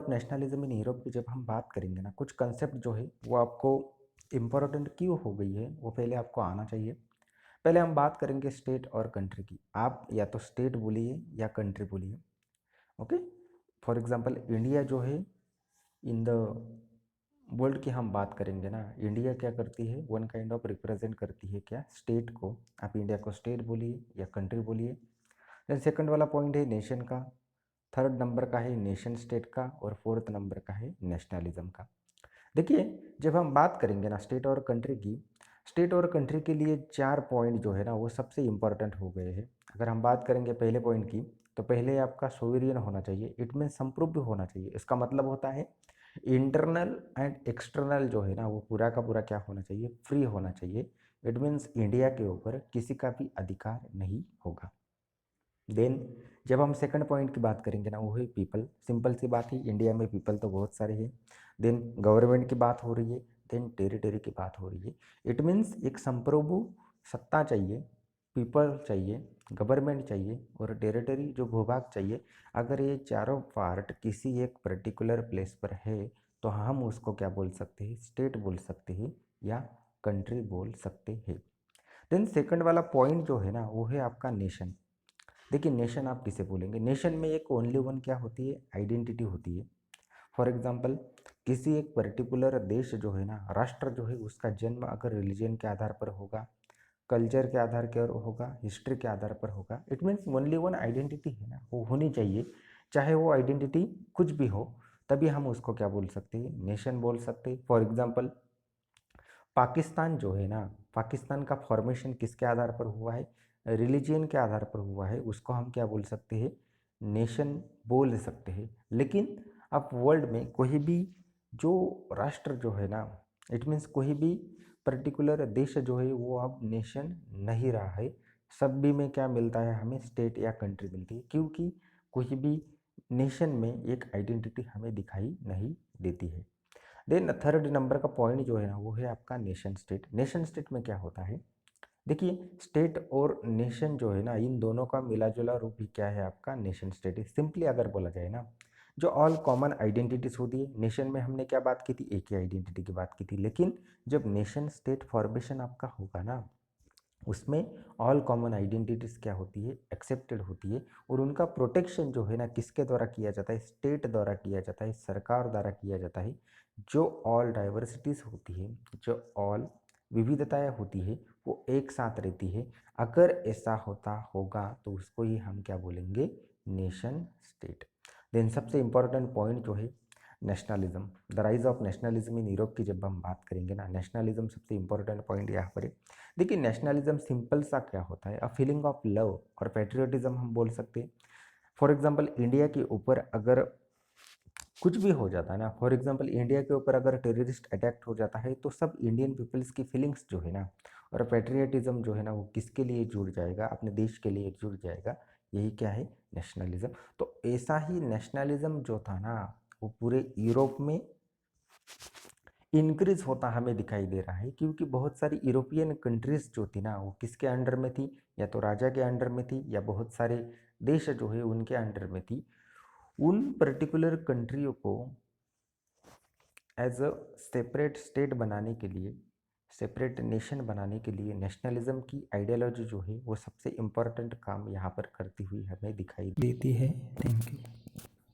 Nationalism in Europe की जब हम बात करेंगे ना, कुछ कंसेप्ट जो है वो आपको इम्पोर्टेंट क्यों हो गई है वो पहले आपको आना चाहिए। पहले हम बात करेंगे स्टेट और कंट्री की। आप या तो स्टेट बोलिए या कंट्री बोलिए, ओके। फॉर एग्जांपल इंडिया जो है, इन द वर्ल्ड की हम बात करेंगे ना, इंडिया क्या करती है, वन काइंड ऑफ रिप्रेजेंट करती है क्या, स्टेट को। आप इंडिया को स्टेट बोलिए या कंट्री बोलिए। देन सेकंड वाला पॉइंट है नेशन का, थर्ड नंबर का है नेशन स्टेट का, और फोर्थ नंबर का है नेशनलिज्म का। देखिए, जब हम बात करेंगे ना स्टेट और कंट्री की, स्टेट और कंट्री के लिए 4 पॉइंट जो है ना वो सबसे इम्पॉर्टेंट हो गए हैं। अगर हम बात करेंगे पहले पॉइंट की, तो पहले आपका सोवेरियन होना चाहिए, इट मीन संप्रभु होना चाहिए। इसका मतलब होता है इंटरनल एंड एक्सटर्नल जो है ना वो पूरा का पूरा क्या होना चाहिए, फ्री होना चाहिए। इट मीन्स इंडिया के ऊपर किसी का भी अधिकार नहीं होगा। देन जब हम सेकंड पॉइंट की बात करेंगे ना वो है पीपल। सिंपल सी बात है, इंडिया में पीपल तो बहुत सारे हैं। देन गवर्नमेंट की बात हो रही है, देन टेरिटरी की बात हो रही है। इट मीन्स एक संप्रभु सत्ता चाहिए, पीपल चाहिए, गवर्नमेंट चाहिए और टेरिटरी जो भूभाग चाहिए। अगर ये चारों पार्ट किसी एक पर्टिकुलर प्लेस पर है तो हम उसको क्या बोल सकते हैं, स्टेट बोल सकते हैं या कंट्री बोल सकते हैं। देन सेकंड वाला पॉइंट जो है ना वो है आपका नेशन। देखिए, नेशन आप किसे बोलेंगे, नेशन में एक ओनली वन क्या होती है, आइडेंटिटी होती है। फॉर एग्जांपल, किसी एक पर्टिकुलर देश जो है ना, राष्ट्र जो है उसका जन्म अगर रिलीजन के आधार पर होगा, कल्चर के आधार पर होगा, हिस्ट्री के आधार पर होगा, it means only one identity है ना वो होनी चाहिए। चाहे वो आइडेंटिटी कुछ भी हो, तभी हम उसको क्या बोल सकते हैं, नेशन बोल सकते हैं। फॉर एग्जाम्पल, पाकिस्तान जो है ना, पाकिस्तान का फॉर्मेशन किसके आधार पर हुआ है, रिलीजियन के आधार पर हुआ है, उसको हम क्या बोल सकते हैं, नेशन बोल सकते हैं। लेकिन अब वर्ल्ड में कोई भी जो राष्ट्र जो है ना, इट मीन्स कोई भी पर्टिकुलर देश जो है वो अब नेशन नहीं रहा है। सब भी में क्या मिलता है हमें, स्टेट या कंट्री मिलती है, क्योंकि कोई भी नेशन में एक आइडेंटिटी हमें दिखाई नहीं देती है। देन थर्ड नंबर का पॉइंट जो है ना वो है आपका नेशन स्टेट। नेशन स्टेट में क्या होता है, देखिए, स्टेट और नेशन जो है ना इन दोनों का मिला जुला रूप ही क्या है, आपका नेशन स्टेट है। सिंपली अगर बोला जाए ना, जो ऑल कॉमन आइडेंटिटीज होती है, नेशन में हमने क्या बात की थी, एक ही आइडेंटिटी की बात की थी। लेकिन जब नेशन स्टेट फॉर्मेशन आपका होगा ना, उसमें ऑल कॉमन आइडेंटिटीज क्या होती है, एक्सेप्टेड होती है। और उनका प्रोटेक्शन जो है ना किसके द्वारा किया जाता है, स्टेट द्वारा किया जाता है, सरकार द्वारा किया जाता है। जो ऑल डाइवर्सिटीज होती है, जो ऑल विविधताएं होती है, वो एक साथ रहती है। अगर ऐसा होता होगा तो उसको ही हम क्या बोलेंगे, नेशन स्टेट। देन सबसे इंपॉर्टेंट पॉइंट जो है nationalism, the rise of nationalism in Europe की जब हम बात करेंगे ना, नेशनलिज्म सबसे इंपॉर्टेंट पॉइंट यहाँ पर है। देखिए, नेशनलिज्म सिंपल सा क्या होता है, अ फीलिंग ऑफ लव और पेट्रियोटिज्म हम बोल सकते हैं। फॉर एग्जांपल, इंडिया के ऊपर अगर कुछ भी हो जाता है ना, फॉर एग्जांपल इंडिया के ऊपर अगर टेररिस्ट अटैक हो जाता है तो सब इंडियन पीपल्स की फीलिंग्स जो है ना, और पेट्रियटिज्म जो है ना वो किसके लिए जुड़ जाएगा, अपने देश के लिए जुड़ जाएगा। यही क्या है, नेशनलिज्म। तो ऐसा ही नेशनलिज्म जो था ना वो पूरे यूरोप में इंक्रीज होता हमें दिखाई दे रहा है, क्योंकि बहुत सारी यूरोपियन कंट्रीज जो थी ना वो किसके अंडर में थी, या तो राजा के अंडर में थी या बहुत सारे देश जो है उनके अंडर में थी। उन पर्टिकुलर कंट्रियों को एज अ सेपरेट स्टेट बनाने के लिए, सेपरेट नेशन बनाने के लिए नेशनलिज्म की आइडियोलॉजी जो है वो सबसे इम्पोर्टेंट काम यहाँ पर करती हुई हमें दिखाई देती है। Thank you.